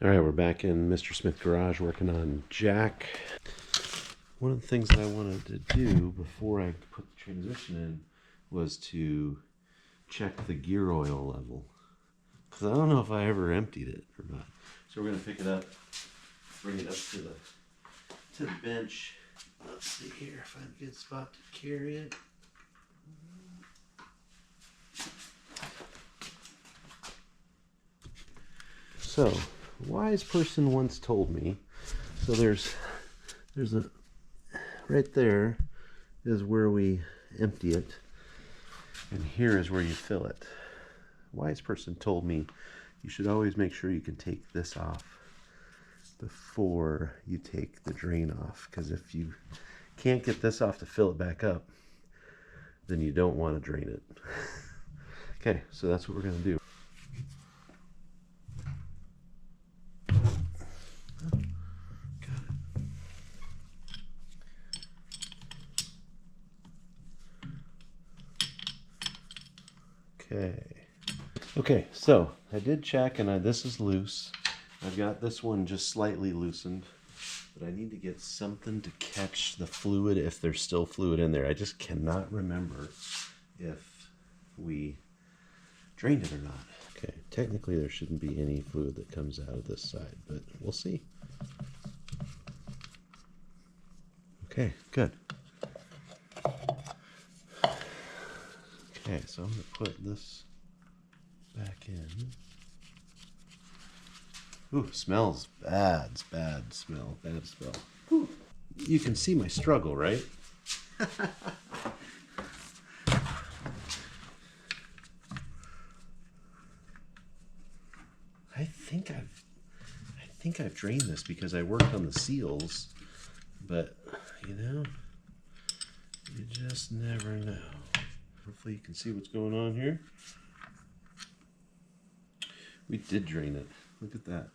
All right, we're back in Mr. Smith garage working on jack. One of the things that I wanted to do before I put the transmission in was to check the gear oil level, because I don't know if I ever emptied it or not. So we're going to pick it up, bring it up to the bench. Let's see here, find a good spot to carry it. So, a wise person once told me, so there's a, right there is where we empty it, and here is where you fill it. A wise person told me you should always make sure you can take this off before you take the drain off, because if you can't get this off to fill it back up, then you don't want to drain it. Okay, so that's what we're going to do. Okay, so I did check, and this is loose. I've got this one just slightly loosened, but I need to get something to catch the fluid if there's still fluid in there. I just cannot remember if we drained it or not. Okay, technically there shouldn't be any fluid that comes out of this side, but we'll see. Okay, good. Okay, so I'm going to put this back in. Ooh, smells bad. It's bad smell. Bad smell. Ooh. You can see my struggle, right? I think I've drained this because I worked on the seals, but you know, you just never know. Hopefully you can see what's going on here. We did drain it. Look at that.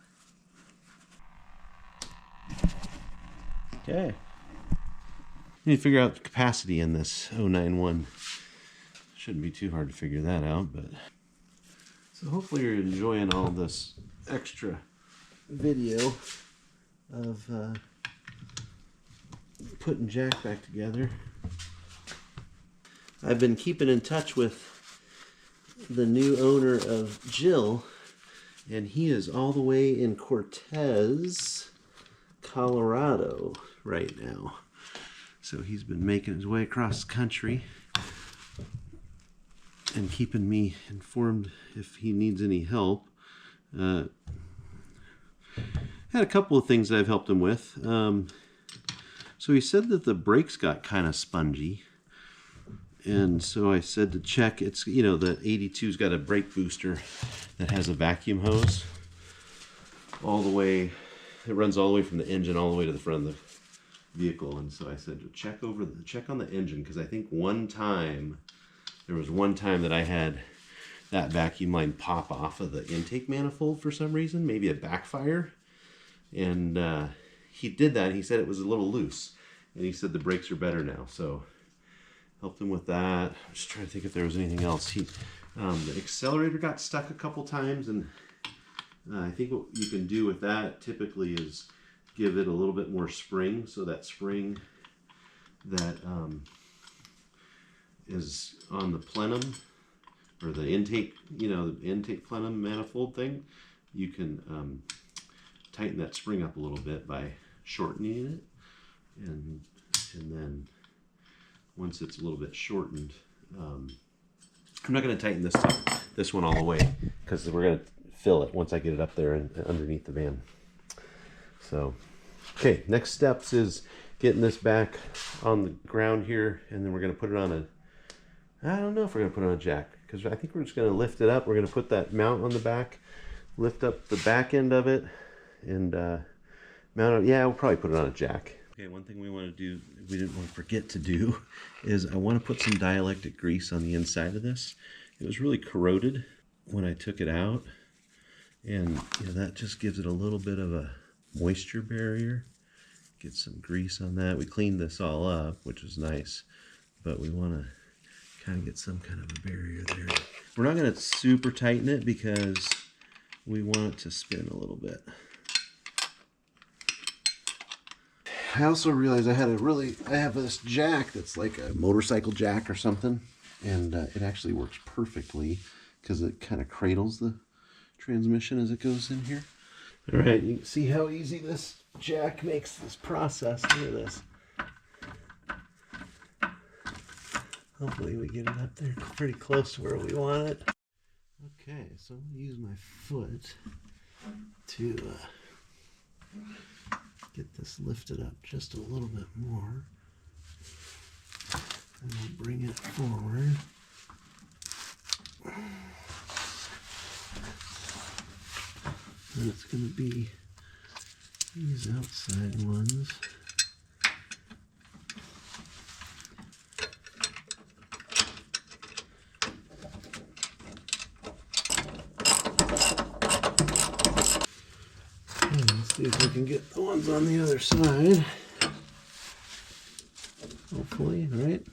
Okay. You need to figure out the capacity in this 091. Shouldn't be too hard to figure that out, but so hopefully you're enjoying all this extra video of putting jack back together. I've been keeping in touch with the new owner of Jill, and he is all the way in Cortez, Colorado right now. So he's been making his way across the country and keeping me informed if he needs any help. Had a couple of things that I've helped him with. So he said that the brakes got kind of spongy. And so I said to check. It's, you know, the 82's got a brake booster that has a vacuum hose all the way. It runs all the way from the engine all the way to the front of the vehicle. And so I said to check on the engine, because I think there was one time that I had that vacuum line pop off of the intake manifold for some reason, maybe a backfire. And he did that. He said it was a little loose, and he said the brakes are better now. So helped him with that. I'm just trying to think if there was anything else. The accelerator got stuck a couple times, and I think what you can do with that typically is give it a little bit more spring, so that spring that is on the plenum, or the intake, you know, the intake plenum manifold thing, you can tighten that spring up a little bit by shortening it, and then once it's a little bit shortened, I'm not going to tighten this one all the way, because we're going to fill it once I get it up there and underneath the van. So, okay, next steps is getting this back on the ground here, and then we're going to put it on I don't know if we're going to put it on a jack, because I think we're just going to lift it up. We're going to put that mount on the back, lift up the back end of it, and mount it. Yeah, we'll probably put it on a jack. Okay, one thing we want to do, we didn't want to forget to do, is I want to put some dielectric grease on the inside of this. It was really corroded when I took it out, and you know, that just gives it a little bit of a moisture barrier. Get some grease on that. We cleaned this all up, which was nice, but we want to kind of get some kind of a barrier there. We're not going to super tighten it because we want it to spin a little bit. I also realized I have this jack that's like a motorcycle jack or something, and it actually works perfectly because it kind of cradles the transmission as it goes in here. All right, you can see how easy this jack makes this process. Look at this. Hopefully we get it up there pretty close to where we want it. Okay, so I'm going to use my foot to get this lifted up just a little bit more. And we'll bring it forward. And it's going to be these outside ones. Let's see if we can get the ones on the other side. Hopefully, right?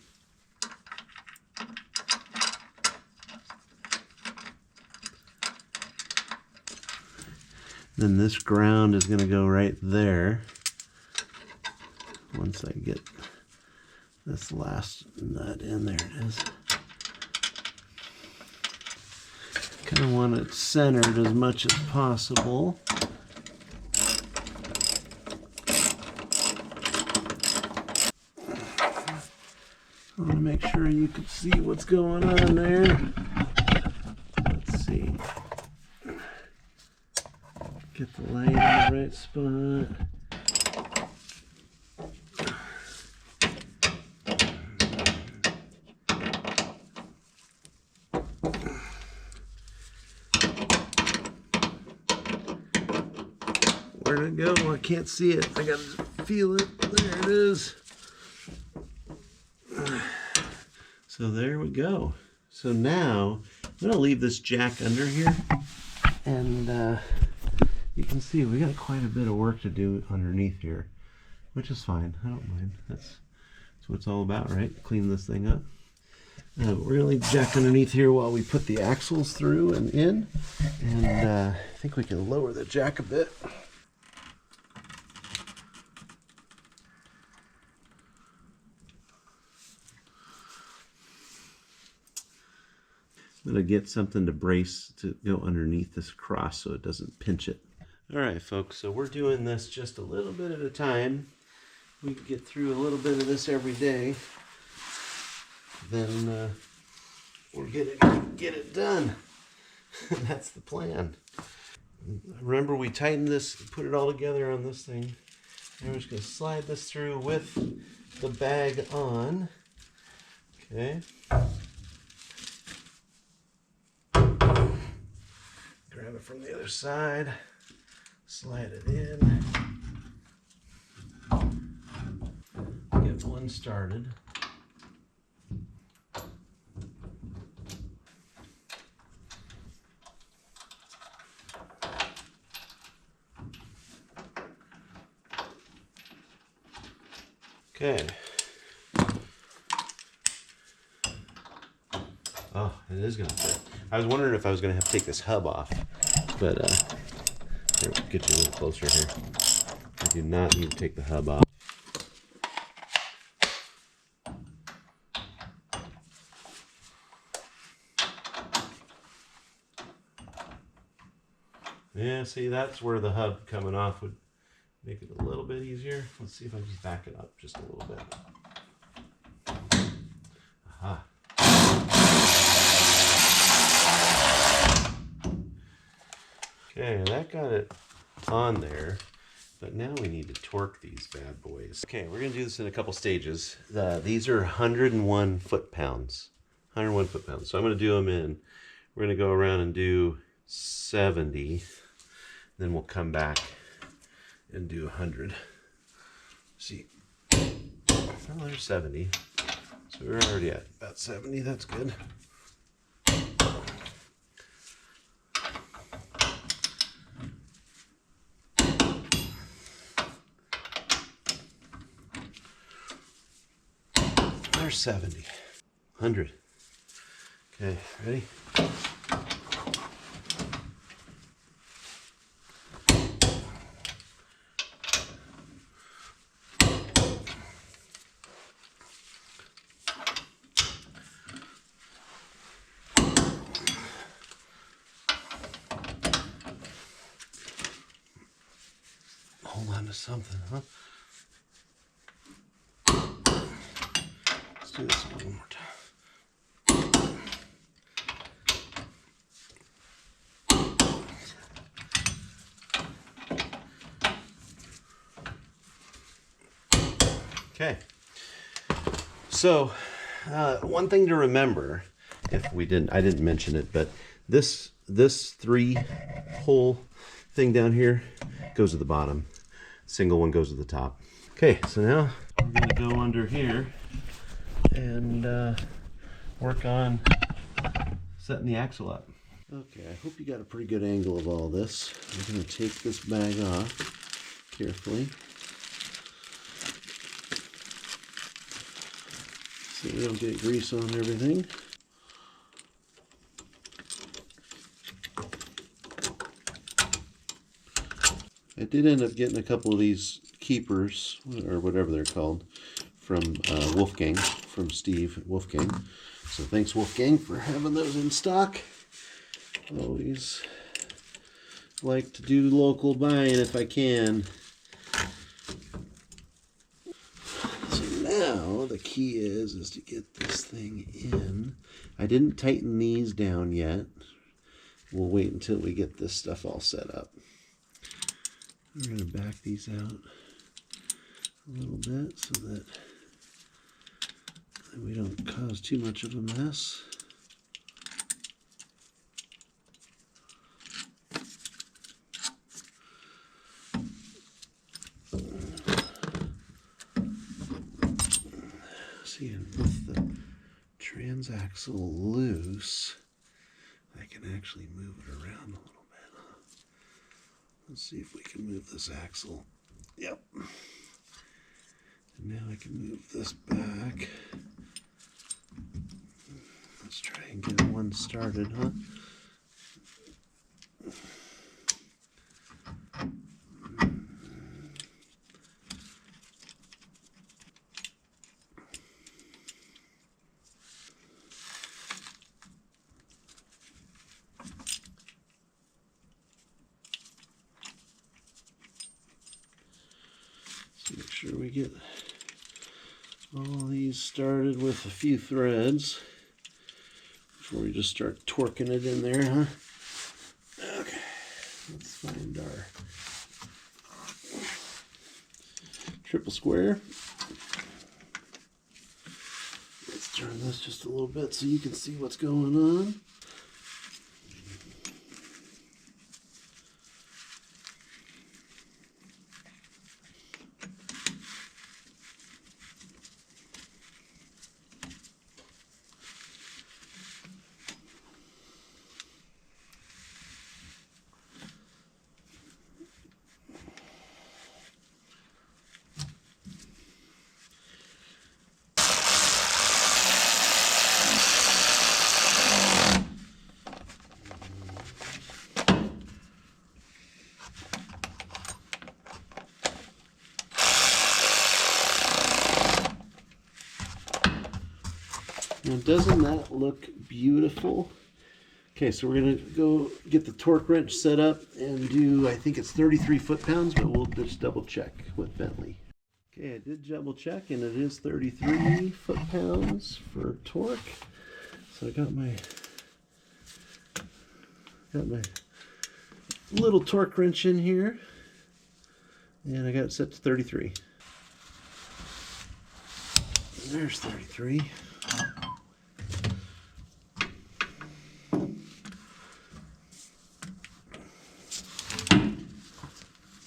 Then this ground is going to go right there. Once I get this last nut in, there it is. Kind of want it centered as much as possible. I want to make sure you can see what's going on there. Let's see. Get the light in the right spot. Where'd it go? I can't see it. I gotta feel it. There it is. So there we go. So now I'm gonna leave this jack under here, and you can see we got quite a bit of work to do underneath here, which is fine. I don't mind. That's what it's all about, right? Clean this thing up. We're gonna leave the jack underneath here while we put the axles through and in, and I think we can lower the jack a bit. I'm going to get something to brace to go underneath this cross so it doesn't pinch it. All right, folks, so we're doing this just a little bit at a time. We can get through a little bit of this every day. Then we're going to get it done. That's the plan. Remember, we tightened this, put it all together on this thing. And we're just going to slide this through with the bag on. Okay. Grab it from the other side, slide it in, get one started. Okay. Oh, it is going to fit. I was wondering if I was going to have to take this hub off, but here, we'll get you a little closer here. I do not need to take the hub off. Yeah, see, that's where the hub coming off would make it a little bit easier. Let's see if I can just back it up just a little bit. Aha. Okay, that got it on there, but now we need to torque these bad boys. Okay, we're going to do this in a couple stages. These are 101 foot-pounds. 101 foot-pounds. So I'm going to do them in, we're going to go around and do 70. Then we'll come back and do 100. See, well, there's 70. So we're already at about 70. That's good. There's 70. 100. Okay, ready? hold on to something, huh? Let's do this one more time. Okay. So, one thing to remember, if I didn't mention it, but this 3-hole thing down here goes to the bottom. Single one goes to the top. Okay, so now we're going to go under here and work on setting the axle up. Okay, I hope you got a pretty good angle of all this. I'm going to take this bag off carefully so we don't get grease on everything. I did end up getting a couple of these keepers, or whatever they're called, from Wolfgang, from Steve at Wolfgang. So thanks, Wolfgang, for having those in stock. Always like to do local buying if I can. So now the key is to get this thing in. I didn't tighten these down yet. We'll wait until we get this stuff all set up. We're going to back these out a little bit so that we don't cause too much of a mess. See, and with the transaxle loose, I can actually move it around a little bit. Let's see if we can move this axle. Yep. And now I can move this back. Let's try and get one started, huh? Make sure we get all these started with a few threads before we just start torquing it in there, huh? Okay, let's find our triple square. Let's turn this just a little bit so you can see what's going on. Now, doesn't that look beautiful? Okay, so we're going to go get the torque wrench set up and do, I think it's 33 foot-pounds, but we'll just double check with Bentley. Okay, I did double check and it is 33 foot-pounds for torque. So I got my little torque wrench in here and I got it set to 33. And there's 33.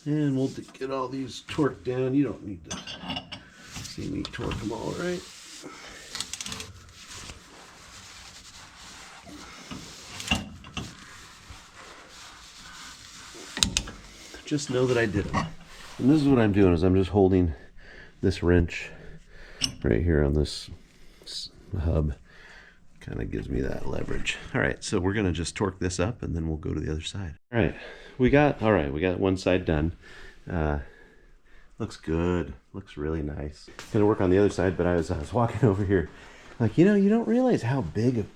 And we'll get all these torqued down. You don't need to see me torque them all, right? Just know that I did it. And this is what I'm doing, is I'm just holding this wrench right here on this hub. Kind of gives me that leverage. All right, so we're gonna just torque this up and then we'll go to the other side. All right, we got one side done. Looks good, looks really nice. Gonna work on the other side, but I was walking over here, like, you know, you don't realize how big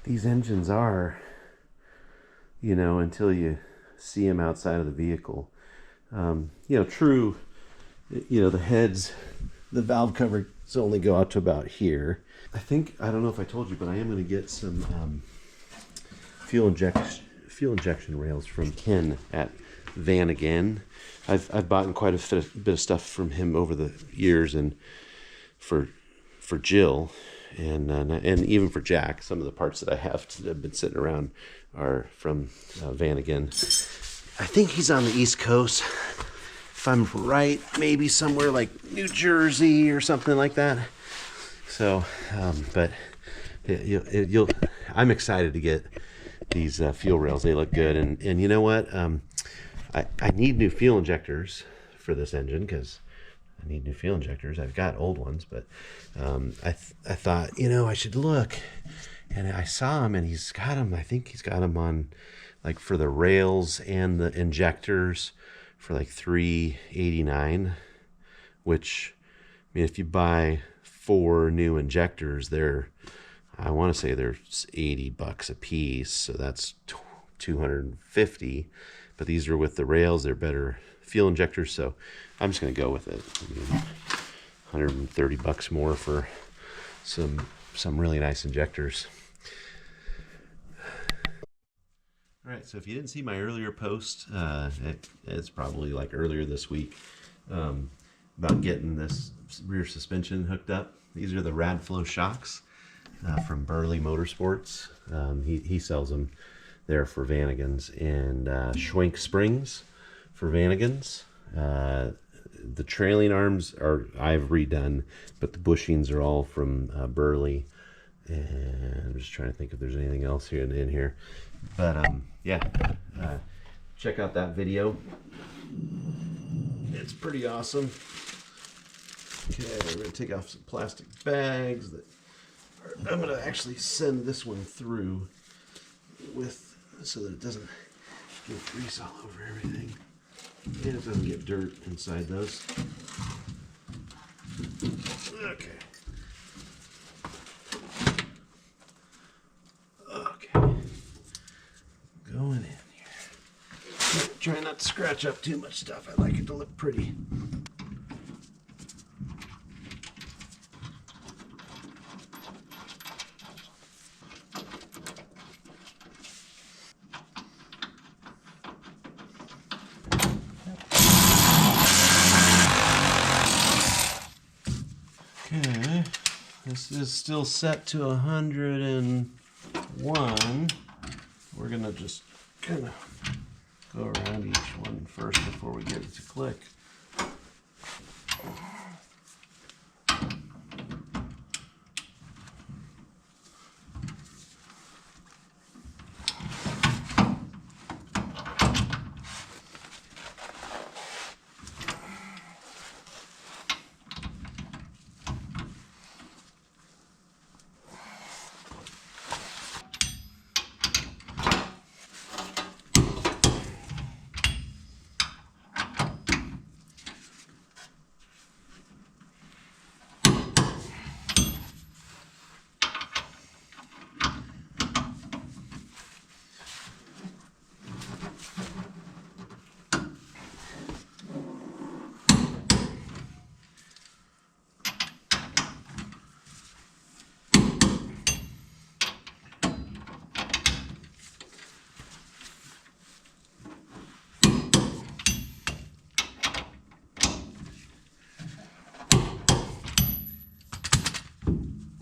these engines are, you know, until you see them outside of the vehicle. true, the heads, the valve covers only go out to about here. I don't know if I told you, but I am going to get some fuel injection rails from Ken at Vanagon. I've bought quite a bit of stuff from him over the years, and for Jill and even for Jack, some of the parts that I have that have been sitting around are from Vanagon. I think he's on the East Coast, if I'm right, maybe somewhere like New Jersey or something like that. So, but I'm excited to get these fuel rails. They look good, and you know what? I need new fuel injectors for this engine because I need new fuel injectors. I've got old ones, but I thought, I should look, and I saw him, and he's got them. I think he's got them on, like, for the rails and the injectors for like $389, which, I mean, if you buy 4 new injectors, I want to say they're $80 a piece, so that's $250. But these are with the rails; they're better fuel injectors, so I'm just going to go with it. I mean, $130 more for some really nice injectors. All right, so if you didn't see my earlier post, it's probably like earlier this week, about getting this rear suspension hooked up. These are the Radflo shocks from Burley Motorsports. He sells them there for Vanagons, and Schwenk springs for Vanagons. The trailing arms I've redone, but the bushings are all from Burley. And I'm just trying to think if there's anything else here in here. But check out that video. It's pretty awesome. Okay, we're going to take off some plastic bags. I'm going to actually send this one through so that it doesn't get grease all over everything. And it doesn't get dirt inside those. Okay. Going in here. Try not to scratch up too much stuff. I like it to look pretty. Okay, this is still set to 101. We're gonna just kind of go around each one first before we get it to click.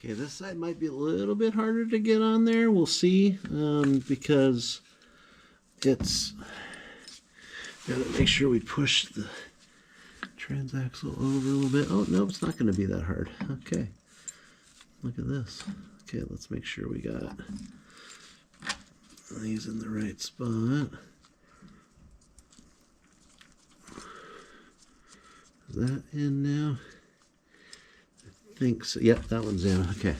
Okay, this side might be a little bit harder to get on there. We'll see, because it's got to make sure we push the transaxle over a little bit. Oh, no, it's not going to be that hard. Okay, look at this. Okay, let's make sure we got these in the right spot. Is that in now? I think so. Yep, that one's in. Okay.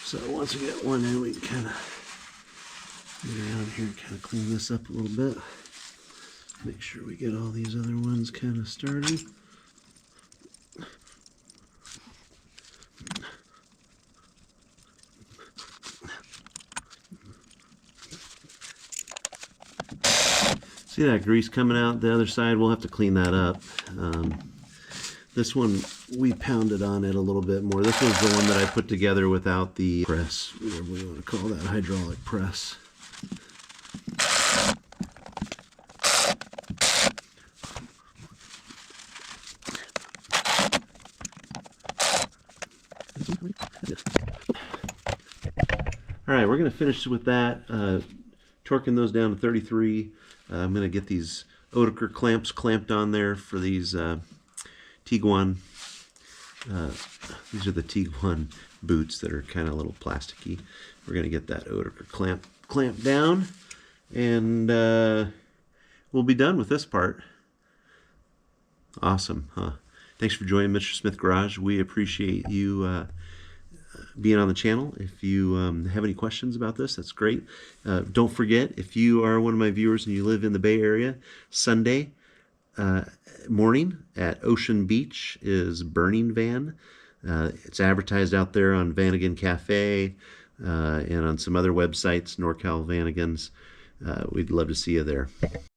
So once we get one in, we can kind of get around here and kind of clean this up a little bit. Make sure we get all these other ones kind of started. See that grease coming out the other side? We'll have to clean that up. This one, we pounded on it a little bit more. This was the one that I put together without the press, whatever we want to call that, hydraulic press. All right, we're going to finish with that, torquing those down to 33. I'm going to get these Oetiker clamps clamped on there for these Tiguan. These are the Tiguan boots that are kind of a little plasticky. We're going to get that Oetiker clamp down, and we'll be done with this part. Awesome, huh? Thanks for joining Mr. Smith Garage. We appreciate you being on the channel. If you have any questions about this, that's great. Don't forget, if you are one of my viewers and you live in the Bay Area, Sunday morning at Ocean Beach is Burning Van. It's advertised out there on Vanagon Cafe and on some other websites, NorCal Vanagons. We'd love to see you there.